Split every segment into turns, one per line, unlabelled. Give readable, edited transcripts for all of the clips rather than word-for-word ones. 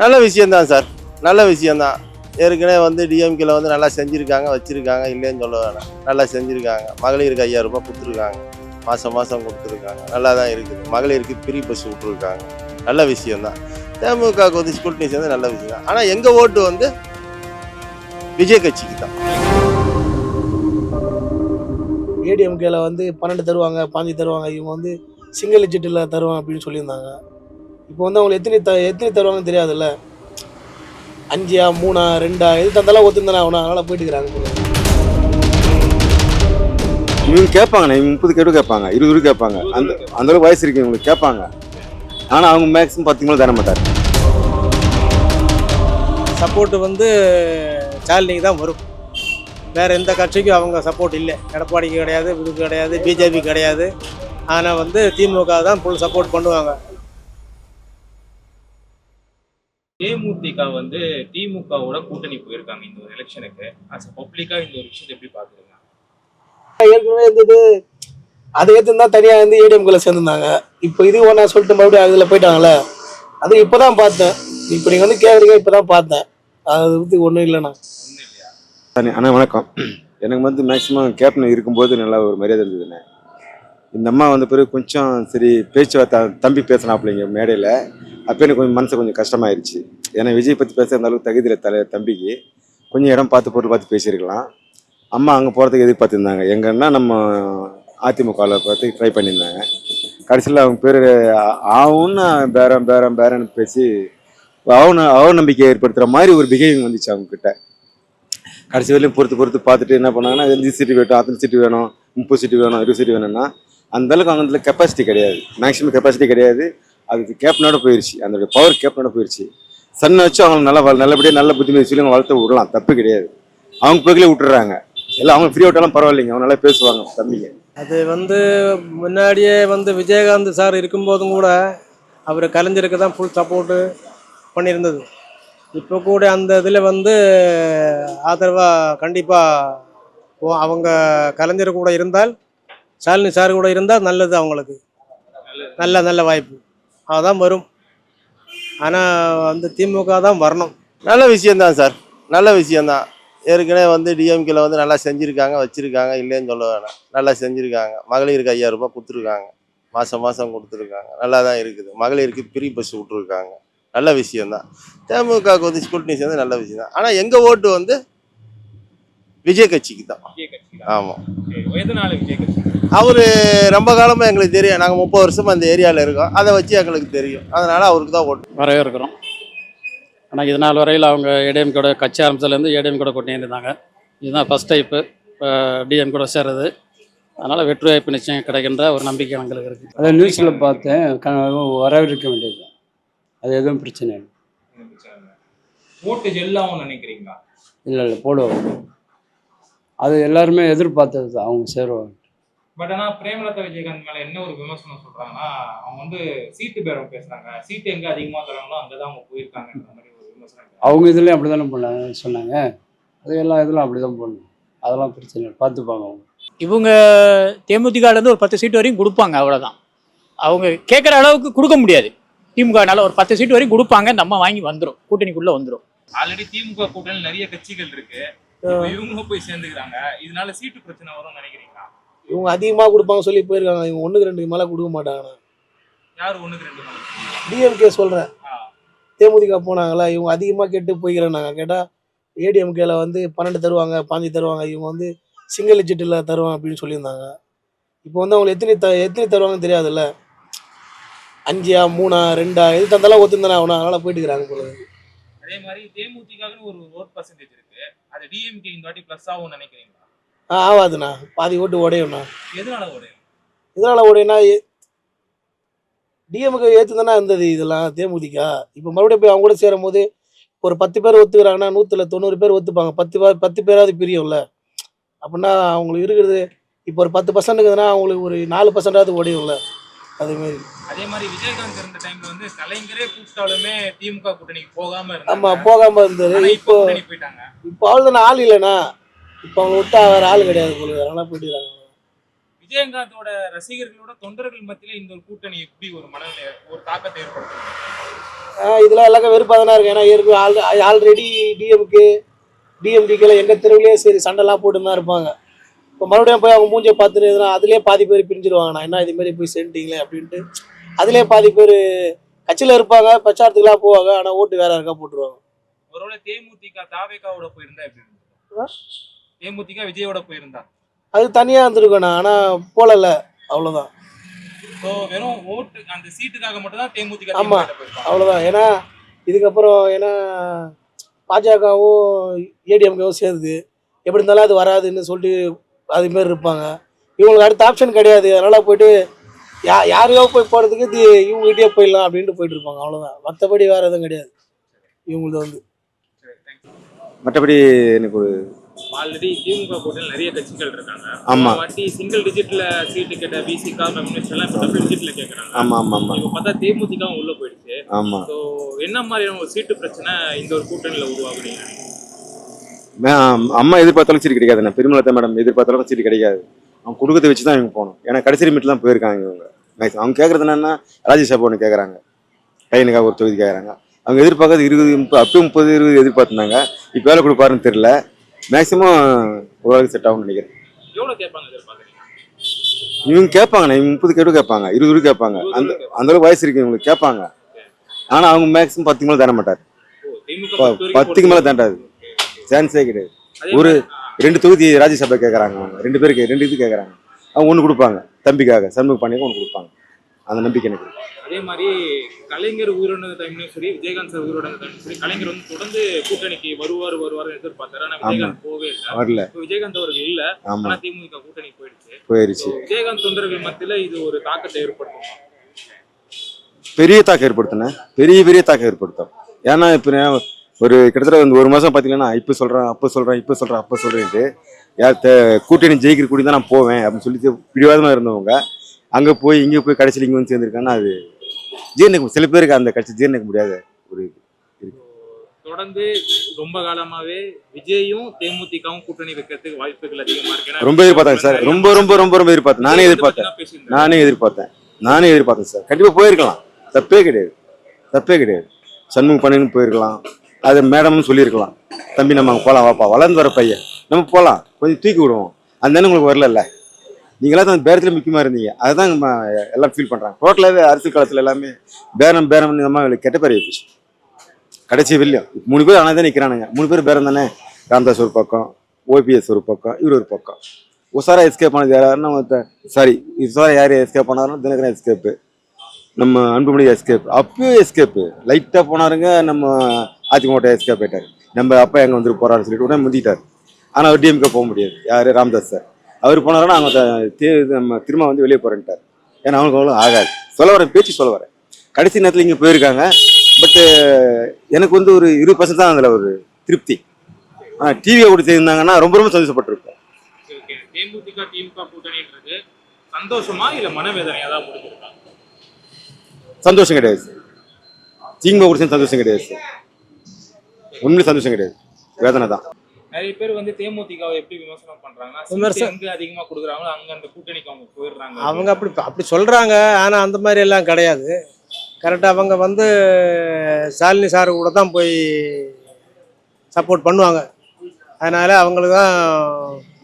நல்ல விஷயம்தான் சார், நல்ல விஷயம்தான். ஏற்கனவே வந்து டிஎம்கேல வந்து நல்லா செஞ்சுருக்காங்க, வச்சுருக்காங்க, இல்லைன்னு சொல்ல வேணாம். நல்லா செஞ்சுருக்காங்க. மகளிருக்கு 5000 ரூபாய் கொடுத்துருக்காங்க. மாதம் மாதம் கொடுத்துருக்காங்க. நல்லா தான் இருக்குது. மகளிருக்கு ஃப்ரீ பஸ் விட்ருக்காங்க. நல்ல விஷயம்தான். தேமுகவுக்கு வந்து ஸ்கூட்டி சேர்ந்து நல்ல விஷயம் தான். ஆனால் எங்கள் ஓட்டு வந்து விஜய் கட்சிக்கு தான்.
ஏடிஎம்கேல வந்து 12 தருவாங்க, 15 தருவாங்க. இவங்க வந்து சிங்கிள் டிஜிட்டில் தருவாங்க அப்படின்னு சொல்லியிருந்தாங்க. இப்போ வந்து அவங்க எத்தனை தருவாங்கன்னு தெரியாதுல்ல. 5 3 2 எது தந்தாலும் ஒத்துந்தானே ஆகணும். அதனால் போயிட்டுக்கிறாங்க.
இவங்க கேட்பாங்கண்ணே, இவங்க 30 கேட்டு கேட்பாங்க, 20 கேட்பாங்க. அந்தளவுக்கு வயசு இருக்கு இவங்களுக்கு, கேட்பாங்க. ஆனால் அவங்க மேக்ஸிமம் 10 மேலே தர மாட்டார்.
சப்போர்ட்டு வந்து ஸ்டாலினுக்கு தான் வரும். வேறு எந்த கட்சிக்கும் அவங்க சப்போர்ட் இல்லை. எடப்பாடிக்கு கிடையாது, இதுக்கு கிடையாது, பிஜேபி கிடையாது. ஆனால் வந்து திமுக தான் ஃபுல் சப்போர்ட் பண்ணுவாங்க.
தேமுதிக வந்து திமுகவோட கூட்டணி போயிருக்காங்க இந்த ஒரு எலெக்ஷனுக்கு. அஸ் பப்ளிக்கா இந்த ஒரு விஷயத்தை எப்படி பாக்குறீங்க?
ஏற்கனவே இருந்தது அதை ஏற்றுந்தா தனியாக வந்து ஏடிஎம்கேல சேர்ந்துருந்தாங்க. இப்போ இது ஒன்றா சொல்லிட்டு மறுபடியும் அதில் போயிட்டாங்களே. அது இப்போ தான் பார்த்தேன். இப்போ நீங்கள் வந்து கேட்குறீங்க, இப்போ தான் பார்த்தேன். அது வந்து ஒன்றும் இல்லைண்ணா.
ஒன்றும் இல்லையா?
அண்ணா வணக்கம். எனக்கு வந்து மேக்ஸிமம் கேப்டன் இருக்கும்போது நல்லா ஒரு மரியாதை இருந்ததுண்ணே. இந்த அம்மா வந்த பிறகு கொஞ்சம் சரி பேச்சுவார்த்தை தம்பி பேசினாப்பிள்ளைங்க மேடையில். அப்போ எனக்கு கொஞ்சம் மனசு கொஞ்சம் கஷ்டமாயிருச்சு. ஏன்னா விஜய் பற்றி பேச அந்த அளவுக்கு தகுதியில் தம்பிக்கு கொஞ்சம் இடம் பார்த்து பொருள் பார்த்து பேசியிருக்கலாம். அம்மா அங்கே போகிறதுக்கு எதிர்பார்த்துருந்தாங்க. எங்கன்னா நம்ம அதிமுகவில் பார்த்து ட்ரை பண்ணியிருந்தாங்க. கடைசியில் அவங்க பேர் ஆவுன்னு பேரன்னு பேசி அவநம்பிக்கை ஏற்படுத்துகிற மாதிரி ஒரு பிஹேவிங் வந்துச்சு அவங்கக்கிட்ட. கடைசி வரையிலும் பொறுத்து பார்த்துட்டு என்ன பண்ணாங்கன்னா, 5 சீட்டு வேணும், அத்தனை சீட்டு வேணும், 30 சீட்டு வேணும், 20 சீட்டு வேணும்னா அந்தளவுக்கு அவங்க கெப்பாசிட்டி கிடையாது. மேக்ஸிமம் கெப்பாசிட்டி கிடையாது. அது கேப்டனோட போயிடுச்சு. அந்த பவர் கேப்டனோட போயிடுச்சு. சன்னை வச்சு அவங்க நல்லபடியாக நல்ல புத்திமதி சொல்லி அவங்க வளர்த்து விடலாம், தப்பு கிடையாது. அவங்க போக்கிலே விட்டுறாங்க. எல்லாம் அவங்க ஃப்ரீ விட்டாலும் பரவாயில்லைங்க, அவங்க நல்லா பேசுவாங்க தம்பிங்க.
அது வந்து முன்னாடியே வந்து விஜயகாந்த் சார் இருக்கும்போதும் கூட அவர் கலைஞருக்கு தான் ஃபுல் சப்போர்ட்டு பண்ணியிருந்தது. இப்போ கூட அந்த இதில் வந்து ஆதரவாக கண்டிப்பாக அவங்க கலைஞர் கூட இருந்தால், ஸ்டாலின் சார் கூட இருந்தால் நல்லது. அவங்களுக்கு நல்ல வாய்ப்பு அதான் வரும். ஆனால் வந்து திமுக தான் வரணும்.
நல்ல விஷயம்தான் சார், நல்ல விஷயம்தான். ஏற்கனவே வந்து டிஎம்கேல வந்து நல்லா செஞ்சுருக்காங்க, வச்சுருக்காங்க, இல்லைன்னு சொல்ல வேணாம். நல்லா செஞ்சுருக்காங்க. மகளிருக்கு 5000 ரூபாய் கொடுத்துருக்காங்க. மாதம் மாதம் கொடுத்துருக்காங்க. நல்லா தான் இருக்குது. மகளிருக்கு ஃப்ரீ பஸ் விட்ருக்காங்க. நல்ல விஷயம்தான். தேமுகவுக்கு வந்து ஸ்கூட்டி சேர்ந்து நல்ல விஷயம் தான். ஆனால் எங்கள் ஓட்டு வந்து விஜய் கட்சிக்கு தான்.
விஜய் கட்சி.
ஆமாம்.
எதனால விஜய் கட்சி?
அவர் ரொம்ப காலமாக எங்களுக்கு தெரியும். நாங்கள் 30 வருஷமாக அந்த ஏரியாவில் இருக்கோம். அதை வச்சு எங்களுக்கு தெரியும். அதனால் அவருக்கு தான் ஓட்டு.
வரவேற்கிறோம். ஆனால் இது நாள் வரையில் அவங்க ஏடிஎம் கூட கட்சி ஆரம்பிச்சதுலேருந்து ஏடிஎம் கூட கொண்டு இருந்தாங்க. இதுதான் ஃபஸ்ட் டைப்பு இப்போ டிஎம் கூட சேர்றது. அதனால் வெற்றி வாய்ப்பு நிச்சயம் கிடைக்கின்ற ஒரு நம்பிக்கை எங்களுக்கு இருக்குது.
அதை நியூஸில் பார்த்தேன். வரவேற்க வேண்டியது. அது எதுவும் பிரச்சனை இல்லை.
ஓட்டு ஜெல்லாவும் நினைக்கிறீங்களா?
இல்லை போடுவாங்க. அது எல்லாருமே எதிர்பார்த்தது தான், அவங்க சேருவாங்க.
பட் ஆனால் பிரேமலதா விஜயகாந்த் மேலே என்ன ஒரு விமர்சனம் சொல்கிறாங்கன்னா, அவங்க வந்து சீட்டு பேரம் பேசுகிறாங்க. சீட்டு எங்கே அதிகமாக தராங்களோ அங்கே தான் அவங்க போயிருக்காங்கன்ற மாதிரி ஒரு விமர்சனம்.
அவங்க இதுலேயும் அப்படி தானே சொன்னாங்க. அது எல்லா இதெல்லாம் அப்படி தான் போடணும். அதெல்லாம் பிரச்சனை இல்லை, பார்த்துப்பாங்க அவங்க.
இவங்க தேமுதிகலேருந்து ஒரு 10 சீட்டு வரைக்கும் கொடுப்பாங்க, அவ்வளோதான். அவங்க கேட்குற அளவுக்கு கொடுக்க முடியாது. திமுகனால ஒரு 10 சீட்டு வரைக்கும் கொடுப்பாங்க. இந்த அம்மா வாங்கி வந்துடும், கூட்டணிக்குள்ளே வந்துடும்.
ஆல்ரெடி திமுக கூட்டணியில் நிறைய கட்சிகள் இருக்கு. இவங்களும் போய் சேர்ந்துக்கிறாங்க. இதனால சீட்டு பிரச்சனை வரும்னு நினைக்கிறீங்களா?
இவங்க அதிகமாக கொடுப்பாங்க சொல்லி போயிருக்காங்க. இவங்க 1க்கு 2 மேலே கொடுக்க மாட்டாங்கண்ணா.
யார் 1க்கு 2 மேலே?
டிஎம்கே சொல்கிறேன். தேமுதிக போனாங்களா, இவங்க அதிகமாக கேட்டு போய்க்கிறேன்னாங்க. கேட்டால் ஏடிஎம்கேல வந்து 12 தருவாங்க, 15 தருவாங்க. இவங்க வந்து சிங்கிள் டிஜிட்டில் தருவாங்க அப்படின்னு சொல்லியிருந்தாங்க. இப்போ வந்து அவங்க எத்தனை தருவாங்கன்னு தெரியாதுல்ல. 5 3 2 எது தந்தாலும் ஒத்துந்தானே ஆகணும். அதனால் போயிட்டுக்கிறாங்க போல.
அதே மாதிரி தேமுதிகன்னு ஒரு ஓட் பர்சன்டேஜ் இருக்கு. அது டிஎம்கே இந்த வாட்டி ப்ளஸ் ஆகும்னு நினைக்கிறீங்களா?
ஆகாதுண்ணா. பாதி ஓட்டு உடையும்ண்ணா.
எதனால உடையும்?
இதனால் உடையும்னா டிஎம்கே ஏற்றுதானே இருந்தது இதெல்லாம் தேமுதிக. இப்போ மறுபடியும் போய் அவங்க கூட சேரும் போது ஒரு 10 பேர் ஒத்துக்கிறாங்கன்னா 100ல் 90 பேர் ஒத்துப்பாங்க. 10 பேராவது பிரியும்ல. அப்படின்னா அவங்களுக்கு இருக்கிறது இப்போ ஒரு 10%க்குதுன்னா அவங்களுக்கு ஒரு 4%ஆவது உடையும்ல. அதுமாரி
அதே மாதிரி விஜயகாந்த் இருந்த டைம்ல வந்து கலைஞரே கூப்பிட்டாலுமே திமுக கூட்டணிக்கு போகாம இருந்தாங்க.
ஆமாம், போகாமல் இருந்தது. இப்போ
போயிட்டாங்க.
இப்போ அவ்வளோதானே, ஆள் இல்லைண்ணா. இப்போ அவங்க விட்டா வேறு ஆள் கிடையாது போல. அதனால் போயிட்டுக்கிறாங்க.
விஜயகாந்தோட ரசிகர்களோட தொண்டர்கள் மத்தியில இந்த ஒரு கூட்டணி எப்படி ஒரு மனநிலை, ஒரு தாக்கத்தை ஏற்படுத்தும்?
இதெல்லாம் எல்லாருக்கும் வெறுப்பாக தானே இருக்கு. ஏன்னா ஏற்கனவே ஆல்ரெடி டிஎம்டிக்கெல்லாம் எங்கள் தெருவிலே சரி சண்டைலாம் போட்டு தான் இருப்பாங்க. இப்போ மறுபடியும் போய் அவங்க மூஞ்சியை பார்த்துட்டு எதுனா அதுலேயே பாதி பேர் பிரிஞ்சிருவாங்க. நான் என்ன இதுமாரி போய் சேர்ந்துட்டீங்களே அப்படின்ட்டு அதுலேயே பாதி பேர் கட்சியில் இருப்பாங்க, பிரச்சாரத்துக்குலாம் போவாங்க, ஆனால் ஓட்டு வேற யாருக்கா போட்டுருவாங்க.
ஒருவேளை தேமுதிக தாவேகாவோட போயிருந்தா எப்படி இருந்திருக்கும்? தேமுதிக விஜயோட போயிருந்தா
அது தனியாக இருந்திருக்கணும், ஆனால் போகல, அவ்வளோதான்.
ஸோ வெறும் ஓட்டு அந்த சீட்டுக்காக மட்டும் தான் தேமுதிக
ஆமா.
போயிருக்காங்க.
அவ்வளோதான். ஏன்னா இதுக்கப்புறம் ஏன்னா பாஜகவும் ஏடிஎம்கேவும் சேருது, எப்படி இருந்தாலும் அது வராதுன்னு சொல்லிட்டு அதுமாரி இருப்பாங்க. இவங்களுக்கு அடுத்த ஆப்ஷன் கிடையாது. அதனால் போயிட்டு யாரையோ போய் போகிறதுக்கு இவங்ககிட்டயே போயிடலாம் அப்படின்ட்டு போயிட்டு இருப்பாங்க. அவ்வளோதான். மற்றபடி வேறு எதுவும் கிடையாது இவங்களுக்கு வந்து.
மற்றபடி எனக்கு ஒரு
ஆல்ரெடி திமுக கூட்டணியில் நிறைய கட்சிகள் இருக்காங்க.
ஆமா.
வாட்டி சிங்கிள் டிஜிட்ல சீட்டு கேட்ட பிசிகா கம்யூனிஸ்ட் எல்லாம் இப்போ டபுள் டிஜிட்ல கேட்கறாங்க.
ஆமாம் ஆமாம் ஆமாம்
இப்போ பார்த்தா தேமுதிகவும் உள்ள போயிடுச்சு.
ஆமாம்.
ஸோ என்ன மாதிரியான ஒரு சீட்டு பிரச்சனை இந்த ஒரு கூட்டணியில உருவாகுறீங்க?
அம்மா எதிர்பார்த்தாலும் சீட்டு கிடைக்காது. பெருமலத்தை மேடம் எதிர்பார்த்தாலும் சீட்டு கிடைக்காது. அவங்க கொடுக்கறத வச்சு தான் இவங்க போகணும். ஏன்னா கடைசி மீட்டில் தான் போயிருக்காங்க இவங்க. அவங்க கேட்கறது என்னன்னா ராஜ்யசபா ஒன்று கேட்குறாங்க, பையனுக்காக ஒரு தொகுதி கேட்குறாங்க. அவங்க எதிர்பார்க்கறது 20 30 அப்போ 30 20 எதிர்பார்த்துருந்தாங்க. இப்போ வேலை கொடுப்பாருன்னு தெரியல. மேக்ஸிமம் ஓரளவுக்கு செட் ஆகும்னு நினைக்கிறேன்.
எவ்வளோ கேட்பாங்க எதிர்பார்க்குறீங்க?
இவங்க கேட்பாங்க, இவங்க 30 கேட்டு கேட்பாங்க, 20 கேட்பாங்க. அந்த அளவுக்கு வயசு இருக்கு இவங்களுக்கு கேட்பாங்க. ஆனால் அவங்க மேக்ஸிமம் 10க்கு மேலே தர மாட்டார்.
திமுக
10க்கு மேலே தாண்டாது, சான்ஸே கிடையாது. ஒரு 2 தொகுதி ராஜ்யசபா கேட்குறாங்க. அவங்க 2 பேருக்கு 2 இது கேட்குறாங்க. அவங்க ஒன்று கொடுப்பாங்க, தம்பிக்காக சண்முக பாண்டியக்கு ஒன்று கொடுப்பாங்க. அந்த நம்பிக்கை எனக்கு.
அதே மாதிரி கலைஞர் உயிரிழந்த டைம்லையும் சரி, விஜயகாந்த் சார் உயிரிழந்த டைம்லையும் சரி, கலைஞர் வந்து தொடர்ந்து கூட்டணிக்கு வருவார் எதிர்பார்த்தாரு. ஆனால் விஜயகாந்த் போவே இல்லை.
வரல.
இப்போ விஜயகாந்த் அவர்கள் இல்லை,
ஆமா,
ஆனால் திமுக கூட்டணி
போயிருச்சு.
விஜயகாந்த் தொண்டர்கள் மத்தியில் இது ஒரு தாக்கத்தை ஏற்படுத்தும்.
பெரிய தாக்கம் ஏற்படுத்தினேன், பெரிய தாக்கம் ஏற்படுத்தும். ஏன்னா இப்போ ஒரு கிட்டத்தட்ட வந்து 1 மாதம் பார்த்தீங்கன்னா இப்போ சொல்கிறேன் அப்போ சொல்கிறேன்ட்டு கூட்டணி ஜெயிக்கிற கூட்டி தான் நான் போவேன் அப்படின்னு சொல்லிட்டு பிடிவாதமாக இருந்தவங்க அங்கே போய் இங்கே போய் கடைசியில் இங்கே வந்து சேர்ந்துருக்காங்கன்னா அது ஜீர்ணிக்க சில பேருக்கு அந்த கட்சி ஜீர்ணிக்க முடியாத ஒரு இருக்கு.
தொடர்ந்து ரொம்ப காலமாவே விஜயும் தேமுதிகவும் கூட்டணி வைக்கிறதுக்கு வாய்ப்புகள் அதிகமா இருக்கு.
ரொம்ப எதிர்பார்த்தாங்க சார், ரொம்ப எதிர்பார்த்தேன். நானே எதிர்பார்த்தேன் சார். கண்டிப்பாக போயிருக்கலாம், தப்பே கிடையாது. சண்முக பண்ணின்னு போயிருக்கலாம். அது மேடம்னு சொல்லியிருக்கலாம், தம்பி நம்ம அங்கே போகலாம், வாப்பா வளர்ந்து வர பையன், நம்ம போகலாம், கொஞ்சம் தூக்கி விடுவோம். அந்த உங்களுக்கு வரல. நீங்களாம் அந்த பேரத்தில் முக்கியமாக இருந்தீங்க. அதுதான் எல்லாம் ஃபீல் பண்ணுறாங்க. டோட்டலாகவே அரசியல் காலத்தில் எல்லாமே பேரம் இந்த மாதிரி கெட்ட பேர் ஆயிடுச்சு. கடைசி வெளியும் 3 பேர் ஆனால் தான் நிற்கிறானுங்க. 3 பேர் பேரம் தானே. ராமதாஸ் ஒரு பக்கம், ஓபிஎஸ் ஒரு பக்கம், இவர் ஒரு பக்கம். உசாரா எஸ்கேப் ஆனது யாருன்னா உசாரா யார் எஸ்கேப் ஆனாருன்னா தினகரன் எஸ்கேப்பு, நம்ம அன்புமணி எஸ்கேப், அப்பயும் எஸ்கேப்பு. லைட்டாக போனாருங்க, நம்ம அதிமுக எஸ்கேப் ஆயிட்டார். நம்ம அப்பா எங்கே வந்துட்டு போறாருன்னு சொல்லிட்டு உடனே முந்திட்டார். ஆனால் அவர் டிஎம்கே போக முடியாது. யார்? ராமதாஸ் சார். அவர் போனாருன்னா அவங்க நம்ம திரும்ப வந்து வெளியே போறேன்ட்டார். ஏன்னா அவங்களுக்கு அவ்வளோ ஆகாது. பேச்சு சொல்ல வரேன். கடைசி நேரத்தில் இங்கே போயிருக்காங்க. பட்டு எனக்கு வந்து ஒரு 20% தான் அதில் ஒரு திருப்தி. ஆனால் டிவியை கூட செய்திருந்தாங்கன்னா ரொம்ப சந்தோஷப்பட்டிருப்பேன்.
தேமுதிக திமுக கூட்டணின்றது சந்தோஷமா இல்ல மனவேதனையா தான் முடிஞ்சிருக்கா?
சந்தோஷம் கிடையாது சார். திமுக கூட சந்தோஷம் கிடையாது சார். உண்மையிலே சந்தோஷம் கிடையாது, வேதனை தான்.
நிறைய பேர் வந்து தேமுதிகவை எப்படி விமர்சனம் பண்றாங்கன்னா, எங்க அதிகமா கொடுக்குறாங்களோ அங்க அந்த கூட்டணிக்கு அவங்க போயிடுறாங்க.
அவங்க அப்படி சொல்றாங்க. ஆனா அந்த மாதிரி எல்லாம் கிடையாது. கரெக்டாக அவங்க வந்து ஸ்டாலினி சார் கூட தான் போய் சப்போர்ட் பண்ணுவாங்க. அதனால அவங்களுக்கு தான்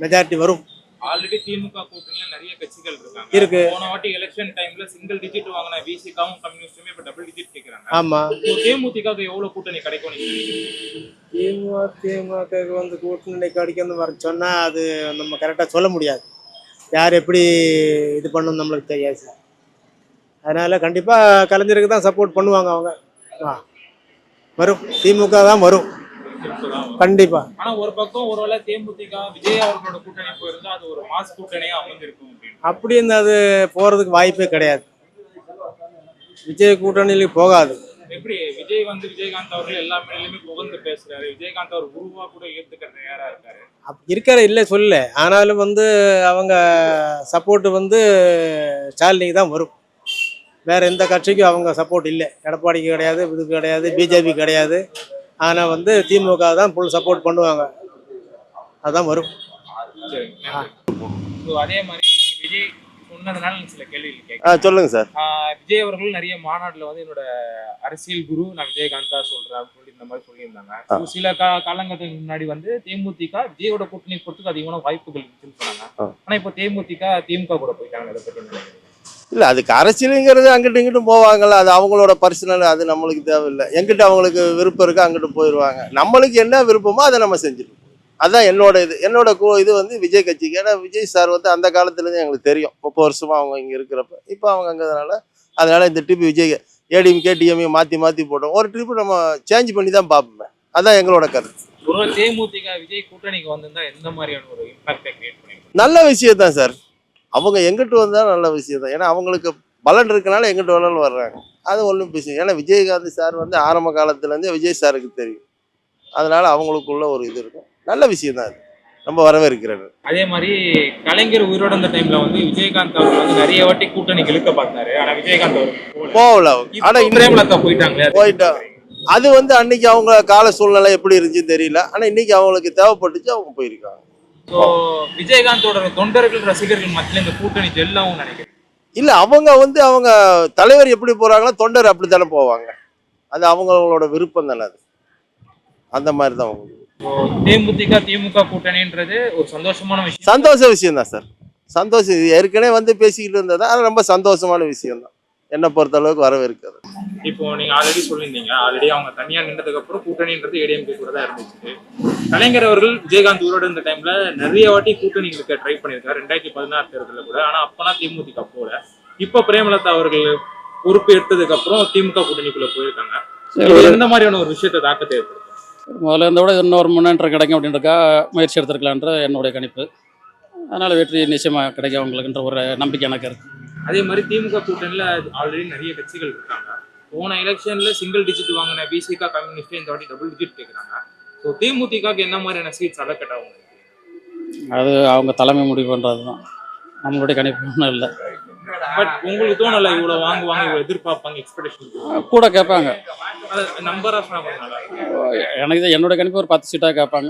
மெஜாரிட்டி வரும்.
ஆல்ரெடி திமுக கூட்டணியில நிறைய கட்சிகள் இருக்காங்க.
இருக்கு.
போன வாட்டி எலெக்ஷன் டைம்ல சிங்கிள் டிஜிட் வாங்கின விசிகாவும் கம்யூனிஸ்டுமே இப்ப டபுள் டிஜிட் கேக்குறாங்க.
ஆமா.
தேமுதிகவுக்கு எவ்வளவு கூட்டணி கிடைக்கும் நீங்க நினைக்கிறீங்க?
திமுகவுக்கு வந்து கூட்டணி கிடைக்கும்னு வர சொன்னா அது நம்ம கரெக்டாக சொல்ல முடியாது. யார் எப்படி இது பண்ணணும் நம்மளுக்கு தெரியாது. அதனால கண்டிப்பா கலைஞருக்கு தான் சப்போர்ட் பண்ணுவாங்க அவங்க. வரும், திமுக தான் வரும் கண்டிப்பா.
ஆனா ஒரு பக்கம் ஒருவேளை தேமுதிக விஜய் அவர்களோட கூட்டணி போயிருந்தா அது ஒரு மாஸ் கூட்டணியா அமைஞ்சிருக்கும்.
அப்படின்னு அது போறதுக்கு வாய்ப்பே கிடையாது. விஜய் கூட்டணியில போகாது.
எப்படி விஜய் வந்து விஜயகாந்த் அவர்கள் எல்லா மேலையுமே புகழ்ந்து பேசுறாரு. விஜயகாந்த் அவர் குருவா கூட ஏத்துக்கிற தயாரா இருக்காரு.
இருக்கிற இல்லை சொல்ல. ஆனாலும் வந்து அவங்க சப்போர்ட் வந்து ஸ்டாலினிக்கு தான் வரும். வேற எந்த கட்சிக்கும் அவங்க சப்போர்ட் இல்லை. எடப்பாடிக்கு கிடையாது, இதுக்கு கிடையாது, பிஜேபி கிடையாது. ஆனால் வந்து திமுக தான் ஃபுல் சப்போர்ட் பண்ணுவாங்க. அதுதான் வரும்.
அதே மாதிரி விஜய் சொன்ன சொன்னதுனால நான் சில கேள்விகள் கேட்கிறேன்.
சொல்லுங்க சார்.
விஜய் அவர்கள் நிறைய மாநாட்டில் வந்து என்னோட அரசியல் குரு நான் விஜயகாந்த் தான் சொல்றேன் அப்படின்னு சொல்லி இந்த மாதிரி சொல்லியிருந்தாங்க. So, சில காலங்கத்துக்கு முன்னாடி வந்து தேமுதிக விஜயோட கூட்டணி போறதுக்கு அதிகமான வாய்ப்புகள் இருக்குன்னு சொன்னாங்க. ஆனா இப்போ திமுக கூட போயிட்டாங்க. அதை பத்தி என்ன நினைக்கிறீங்க?
இல்லை, அதுக்கு அரசியலுங்கிறது அங்கிட்டு இங்கிட்டும் போவாங்கல்ல, அது அவங்களோட பர்சனல், அது நம்மளுக்கு தேவையில்லை. எங்கிட்ட அவங்களுக்கு விருப்பம் இருக்கு அங்கிட்டு போயிடுவாங்க. நம்மளுக்கு என்ன விருப்பமோ அதை நம்ம செஞ்சிருக்கோம். அதான் என்னோட இது வந்து விஜய் கட்சிக்கு. ஏன்னா விஜய் சார் வந்து அந்த காலத்துலேருந்து எங்களுக்கு தெரியும். 30 வருஷமா அவங்க இங்கே இருக்கிறப்ப. இப்போ அவங்க அதனால இந்த ட்ரிப் விஜய் ஏடிஎம்கே டிஎம்கே மாற்றி போட்டோம். ஒரு ட்ரிப்பு நம்ம சேஞ்ச் பண்ணி தான் பார்ப்போம். அதான் எங்களோட கருத்து.
ஒரு தேமுதிக விஜய் கூட்டணிக்கு வந்திருந்தா எந்த மாதிரியான ஒரு இம்பாக்டை கிரியேட் பண்ணிருக்கோம்?
நல்ல விஷயம் தான் சார். அவங்க எங்கிட்டு வந்தால் நல்ல விஷயம் தான். ஏன்னா அவங்களுக்கு பலன் இருக்கனால எங்கிட்ட வேணாலும் வர்றாங்க. அது ஒன்றும் விஷயம். ஏன்னா விஜயகாந்த் சார் வந்து ஆரம்ப காலத்துலேருந்தே விஜய் சாருக்கு தெரியும். அதனால அவங்களுக்குள்ள ஒரு இது இருக்கும். நல்ல விஷயம் தான் அது. ரொம்ப வரவேற்கிறது.
அதே மாதிரி கலைஞர் உயிரோட இருந்த டைம்ல வந்து விஜயகாந்த் அவர் வந்து நிறைய வாட்டி கூட்டணிக்கு இழுக்க பார்த்தாரு. ஆனா விஜயகாந்த் அவர்
போகல. ஆனா
பிரேமலதா போயிட்டாங்க.
அது வந்து அன்னைக்கு அவங்க கால சூழ்நிலை எப்படி இருந்துச்சுன்னு தெரியல. ஆனா இன்னைக்கு அவங்களுக்கு தேவைப்பட்டுச்சு, அவங்க போயிருக்காங்க.
ஸோ விஜயகாந்தோட தொண்டர்கள் ரசிகர்கள் மத்தியில் இந்த கூட்டணி ஜெல்லாவும் நினைக்கிறேன்.
இல்ல, அவங்க தலைவர் எப்படி போறாங்களோ தொண்டர் அப்படித்தானே போவாங்க. அது அவங்களோட விருப்பம் தானே. அது அந்த மாதிரி தான் அவங்க.
தேமுதிக திமுக கூட்டணின்றது ஒரு சந்தோஷமான விஷயம்.
சந்தோஷ விஷயம் தான் சார். சந்தோஷம். இது ஏற்கனவே வந்து பேசிக்கிட்டு இருந்தது. அது ரொம்ப சந்தோஷமான விஷயம் தான். என்னை பொறுத்த அளவுக்கு வரவேற்கிறது.
இப்போ நீங்க ஆல்ரெடி சொல்லியிருந்தீங்க, ஆல்ரெடி அவங்க தனியா நின்றதுக்கு அப்புறம் கூட்டணின்றது ஏடிஎம்கே கூட தான் இருந்துச்சு. கலைஞர் அவர்கள் விஜயகாந்த் ஊரோட இருந்த டைம்ல நிறைய வாட்டி கூட்டணிகளுக்கு ட்ரை பண்ணியிருக்காரு 2016 தேர்தலில் கூட. ஆனா அப்பெல்லாம் திமுக போல. இப்போ பிரேமலதா அவர்கள் பொறுப்பு எடுத்ததுக்கு அப்புறம் திமுக கூட்டணிக்குள்ள போயிருக்காங்க. எந்த மாதிரியான ஒரு விஷயத்தை தாக்கத்தை ஏற்படுத்தும்?
முதல்ல இருந்த விட இன்னொரு முன்னேற்றம் கிடைக்கும் அப்படின்றக்கா முயற்சி எடுத்திருக்கலான்ற என்னுடைய கணிப்பு. அதனால் வெற்றி நிச்சயமாக கிடைக்கும் அவங்களுக்குன்ற ஒரு நம்பிக்கை எனக்கு இருக்குது.
அதே மாதிரி திமுக கூட்டணியில் ஆல்ரெடி நிறைய கட்சிகள் இருக்காங்க. போன எலெக்ஷன்ல சிங்கிள் டிஜிட் வாங்கின பிசிக கம்யூனிஸ்ட் இந்த வாட்டி டபுள் டிஜிட் கேட்குறாங்க. ஸோ தேமுதிகக்கு என்ன மாதிரியான சீட்ஸ் அலக்கட் ஆகும்?
அது அவங்க தலைமை முடிவு பண்ணுறது தான். நம்மளுடைய கணிப்பு ஒன்றும் இல்லை.
பட் உங்களுக்கு தோணலை இவ்வளோ வாங்குவாங்க, இவ்வளோ எதிர்பார்ப்பாங்க, எக்ஸ்பெக்டேஷன்
கூட கேட்பாங்க.
நம்பர் ஆஃப்
எனக்கு என்னோட கணிப்பு ஒரு 10 சீட்டாக கேட்பாங்க.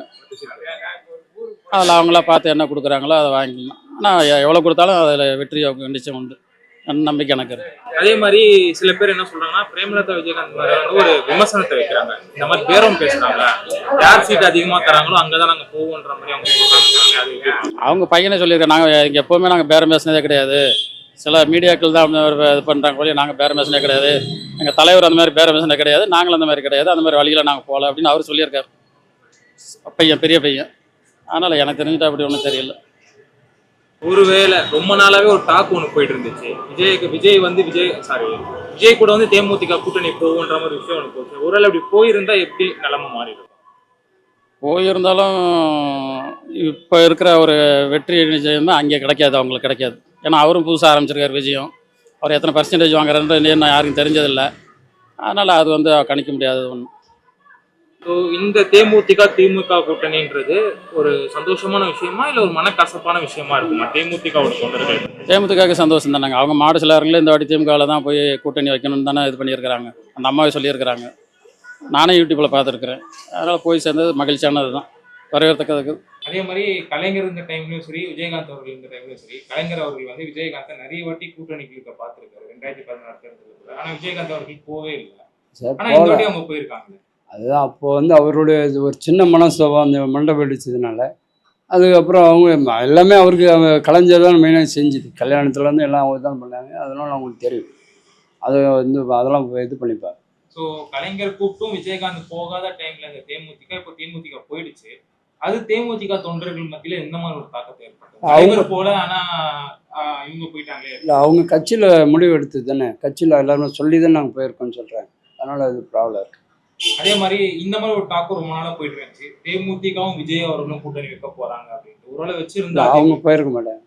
அதில் அவங்களா பார்த்து என்ன கொடுக்குறாங்களோ அதை வாங்கிக்கலாம். ஆனால் எவ்வளோ கொடுத்தாலும் அதில் வெற்றி அவங்க நிச்சயம் உண்டு. நம்பிக்கை எனக்கு இருக்கு.
அதே மாதிரி சில பேர் என்ன சொல்றாங்கன்னா பிரேமலதா விஜயகாந்த் மாதிரி வந்து ஒரு விமர்சனத்தை வைக்கிறாங்க. இந்த மாதிரி பேரம் பேசுறாங்க, யார் சீட் அதிகமாக தராங்களோ அங்கதான் நாங்கள் போவோன்ற மாதிரி அவங்க சொல்றாங்க.
அவங்க பையனே சொல்லியிருக்காங்க, நாங்கள் இங்கே எப்போவுமே நாங்கள் பேரம் பேசினதே கிடையாது. சில மீடியாக்கள் தான் இது பண்ணுறாங்க போய், நாங்கள் பேரம் பேசினே கிடையாது. எங்கள் தலைவர் அந்த மாதிரி பேரம் பேசினே கிடையாது, நாங்களும் அந்த மாதிரி கிடையாது, அந்த மாதிரி வழியில் நாங்கள் போகல அப்படின்னு அவர் சொல்லியிருக்காரு. பையன் பெரிய பையன். அதனால் எனக்கு தெரிஞ்சுட்டு அப்படி ஒன்றும் தெரியல.
ஒருவேளை ரொம்ப நாளாவே ஒரு டாக் ஒன்று போயிட்டு இருந்துச்சு, விஜய் கூட வந்து தேமுதிக கூட்டணி போகுன்ற மாதிரி விஷயம் ஒன்று போச்சு. ஒருவேளை அப்படி போயிருந்தா எப்படி நிலைமை மாறிடும்?
போயிருந்தாலும் இப்போ இருக்கிற ஒரு வெற்றி நிச்சயம் தான் அங்கே கிடைக்காது, அவங்களுக்கு கிடைக்காது. ஏன்னா அவரும் புதுசாக ஆரம்பிச்சிருக்காரு விஜயம். அவர் எத்தனை பர்சன்டேஜ் வாங்குறாருன்னு இன்னும் யாருக்கும் தெரிஞ்சதில்லை. அதனால் அது வந்து கணிக்க முடியாது ஒன்று.
ஸோ இந்த தேமுதிக திமுக கூட்டணின்றது ஒரு சந்தோஷமான விஷயமா இல்லை ஒரு மனக்கசப்பான விஷயமா இருக்குமா தேமுதிகவோட தொண்டர்கள்?
தேமுதிகவுக்கு சந்தோஷம் தானேங்க. அவங்க மாடு சிலருங்களே இந்த வாட்டி திமுகவில் தான் போய் கூட்டணி வைக்கணும்னு தானே இது பண்ணியிருக்கிறாங்க. அந்த அம்மாவே சொல்லியிருக்கிறாங்க. நானே யூடியூப்பில் பார்த்துருக்குறேன். அதனால் போய் சேர்ந்தது மகிழ்ச்சியானது தான், வரவேற்கத்தக்கது.
அதே மாதிரி கலைஞர் இந்த டைம்லையும் சரி, விஜயகாந்த் அவர்கள் இந்த டைம்லையும் சரி, கலைஞர் அவர்கள் வந்து விஜயகாந்தை நிறைய வாட்டி கூட்டணிக்கு பார்த்துருக்காரு 2016 தேர்தலில் கூட. ஆனால் விஜயகாந்த் அவர்கள் போவே இல்லை. ஆனால் இந்த வாட்டி அவங்க போயிருக்காங்க.
அதுதான் அப்போ வந்து அவருடைய ஒரு சின்ன மனசோபம் அந்த மண்டபம் அடிச்சதுனால, அதுக்கப்புறம் அவங்க எல்லாமே அவருக்கு கலைஞர் தான் மெயினாக செஞ்சுது. கல்யாணத்துலேருந்து எல்லாம் அவங்க தான் பண்ணாங்க. அதனால அவங்களுக்கு தெரியும். அது வந்து அதெல்லாம் இது பண்ணிப்பார்.
ஸோ கலைஞர் கூப்பிட்டும் விஜயகாந்த் போகாத டைம்ல இந்த தேமுதிக இப்போ தேமுதிக போயிடுச்சு. அது தேமுதிக தொண்டர்கள் மத்தியில் எந்த மாதிரி ஒரு தாக்கத்தை ஏற்பட்டது? அவங்க போல ஆனா இவங்க போயிட்டாங்களே.
இல்லை, அவங்க கட்சியில் முடிவு எடுத்தது தானே. கட்சியில் எல்லாருமே சொல்லி தான் நாங்கள் போயிருக்கோம்னு சொல்கிறேன். அதனால அது ப்ராப்ளம் இருக்குது.
அதே மாதிரி இந்த மாதிரி ஒரு டாக்கு ரொம்ப நாளா போயிட்டு இருந்துச்சு, தேமுதிகவும் விஜய் அவர்களும் கூட்டணி வைக்க போறாங்க அப்படின்ட்டு. ஒருவேளை வச்சிருந்தா
அவங்க போயிருக்க மாட்டாங்க,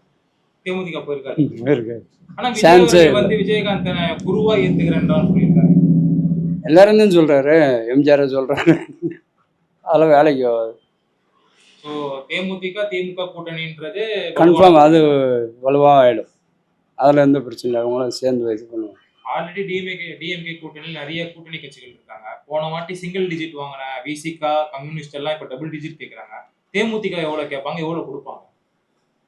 தேமுதிக போயிருக்காரு. ஆனா
விஜய்
வந்து விஜயகாந்த் குருவா ஏத்துக்கிறேன் சொல்லியிருக்காரு.
எல்லாரும் தான் சொல்றாரு, எம்ஜிஆர் சொல்றாரு. அதெல்லாம் வேலைக்கு ஆகாது.
ஸோ தேமுதிக திமுக கூட்டணின்றது
கன்ஃபார்ம் அது வலுவாக ஆயிடும். அதில் எந்த பிரச்சனை இல்லை, அவங்களும் சேர்ந்து வயசு பண்ணுவாங்க.
ஆல்ரெடி டிஎம்கே கூட்டணியில் நிறைய கூட்டணி கட்சிகள் இருக்காங்க. போன வாட்டி சிங்கிள் டிஜிட் வாங்கின விசிகா கம்யூனிஸ்ட் எல்லாம் இப்போ டபுள் டிஜிட் கேட்குறாங்க. தேமுதிக எவ்வளோ கேட்பாங்க, எவ்வளோ கொடுப்பாங்க?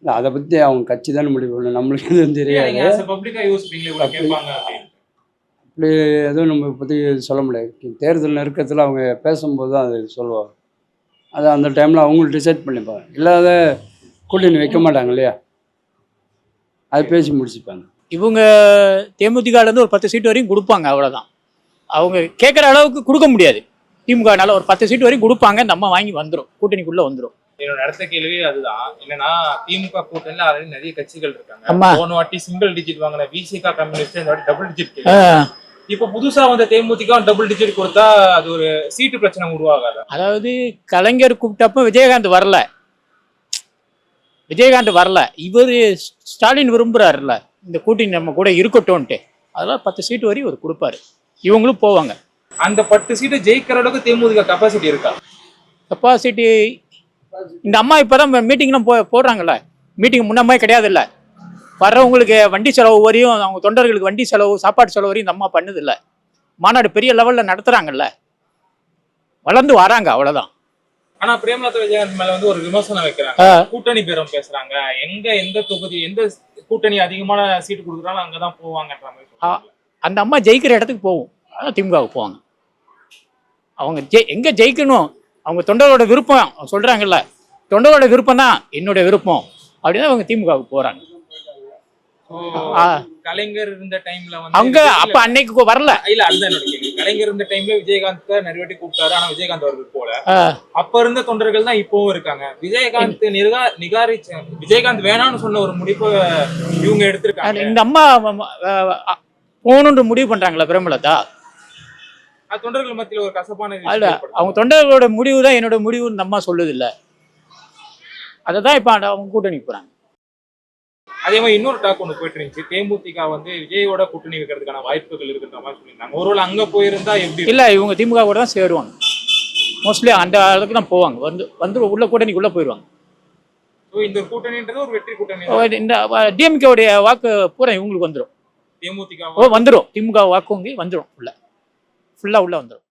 இல்லை அதை பற்றி அவங்க கட்சி தானே முடிவு பண்ணணும், நம்மளுக்கு எதுவும் தெரியாது.
பப்ளிக்கா யோசிப்பீங்களே இவ்வளவு கேட்பாங்க அப்படின்னு.
அப்படி எதுவும் நம்ம பற்றி சொல்ல முடியாது. தேர்தல் நெருக்கத்தில் அவங்க பேசும்போது தான் அது சொல்லுவாங்க. அது அந்த டைமில் அவங்களும் டிசைட் பண்ணிப்பாங்க. இல்லாத கூட்டணி வைக்க மாட்டாங்க இல்லையா, அது பேசி முடிச்சுப்பாங்க.
இவங்க தேமுதிகலேருந்து ஒரு 10 சீட்டு வரையும் கொடுப்பாங்க, அவ்வளோதான். அவங்க கேட்குற அளவுக்கு கொடுக்க முடியாது. திமுகனால ஒரு 10 சீட்டு வரையும் கொடுப்பாங்க, இந்த அம்மா வாங்கி வந்துடும், கூட்டணிக்குள்ளே வந்துடும்.
என்னோட அடுத்த கேள்வி அதுதான். என்னன்னா திமுக கூட்டணியில ஆல்ரெடி நிறைய கட்சிகள் இருக்காங்க.
ஆமா.
போன வாட்டி சிங்கிள் டிஜிட் வாங்கின விசிகா கம்யூனிஸ்ட் இந்த வாட்டி டபுள் டிஜிட். இப்ப புதுசா வந்த தேமுதிக டபுள் டிஜிட் கொடுத்தா அது ஒரு சீட்டு பிரச்சனை உருவாகாது?
அதாவது கலைஞர் கூப்பிட்டப்ப விஜயகாந்த் வரல, இவர் ஸ்டாலின் விரும்புறாருல்ல இந்த கூட்டணி நம்ம கூட இருக்கட்டும்ன்ட்டு, அதெல்லாம் 10 சீட்டு வரையும் அவர் கொடுப்பாரு, இவங்களும் போவாங்க.
அந்த 10 சீட்டு ஜெயிக்கிற அளவுக்கு தேமுதிக கெப்பாசிட்டி இருக்கா?
கெப்பாசிட்டி இந்த அம்மா இப்போதான் மீட்டிங்லாம் போடுறாங்கல்ல, மீட்டிங் முன்ன மாதிரி கிடையாது இல்லை. வர்றவங்களுக்கு வண்டி செலவு வரையும், அவங்க தொண்டர்களுக்கு வண்டி செலவு, சாப்பாடு செலவு வரையும் இந்த அம்மா பண்ணுதில்ல. மாநாடு பெரிய லெவலில் நடத்துகிறாங்கல்ல, வளர்ந்து வராங்க, அவ்வளோதான்.
ஆனா பிரேமலதா விஜயகாந்த் மேல வந்து ஒரு விமர்சனம் வைக்கிறாங்க. கூட்டணி பேரம் பேசுறாங்க. எந்த தொகுதி எந்த கூட்டணி அதிகமான சீட்டு கொடுக்குறாலும் அங்கதான் போவாங்கன்ற மாதிரி சொல்றாங்க.
அந்த அம்மா ஜெயிக்கிற இடத்துக்கு போகும், அதான் திமுகவுக்கு போவாங்க. அவங்க எங்கே ஜெயிக்கணும், அவங்க தொண்டரோட விருப்பம் சொல்கிறாங்கல்ல, தொண்டரோட விருப்பம் தான் என்னுடைய விருப்பம் அப்படின்னு அவங்க திமுகவுக்கு போகிறாங்க.
கலைஞர் இருந்த டைம்ல வந்து
அவங்க அப்ப அன்னைக்கு வரல.
இல்ல அதுதான் என்னோட கேள்வி. கலைஞர் இருந்த டைம்ல விஜயகாந்த் நிறைய வாட்டி கூப்பிட்டாரு, ஆனா விஜயகாந்த் அவர்கள் போல. அப்ப இருந்த தொண்டர்கள் தான் இப்பவும் இருக்காங்க. விஜயகாந்த் வேணாம்னு சொன்ன ஒரு முடிவை இவங்க எடுத்திருக்காங்க.
இந்த அம்மா போகணுன்ற முடிவு பண்றாங்களா பிரேமலதா?
தொண்டர்கள் மத்தியில ஒரு கசப்பான
அவங்க தொண்டர்களோட முடிவு தான் என்னோட முடிவு இந்த அம்மா சொல்லுது இல்ல, அதை தான் இப்ப அவங்க கூட்டணி போறாங்க.
அதே மாதிரி இன்னொரு டாக் ஒன்று போயிட்டு இருந்துச்சு, தேமுதிக வந்து விஜயோட கூட்டணி வைக்கிறதுக்கான வாய்ப்புகள் இருக்கிற மாதிரி சொல்லியிருந்தாங்க. ஒருவேளை அங்க போயிருந்தா எப்படி?
இல்ல, இவங்க திமுக கூட தான் சேருவாங்க, மோஸ்ட்லி அந்த அளவுக்கு தான் போவாங்க, வந்து உள்ள கூட்டணிக்குள்ள போயிடுவாங்க.
இந்த கூட்டணின்றது ஒரு வெற்றி கூட்டணி.
இந்த டிஎம்கேவுடைய வாக்கு பூரா இவங்களுக்கு வந்துடும்,
தேமுதிக
வந்துடும், திமுக வாக்கு வந்துடும், ஃபுல்லா உள்ள வந்துடும்.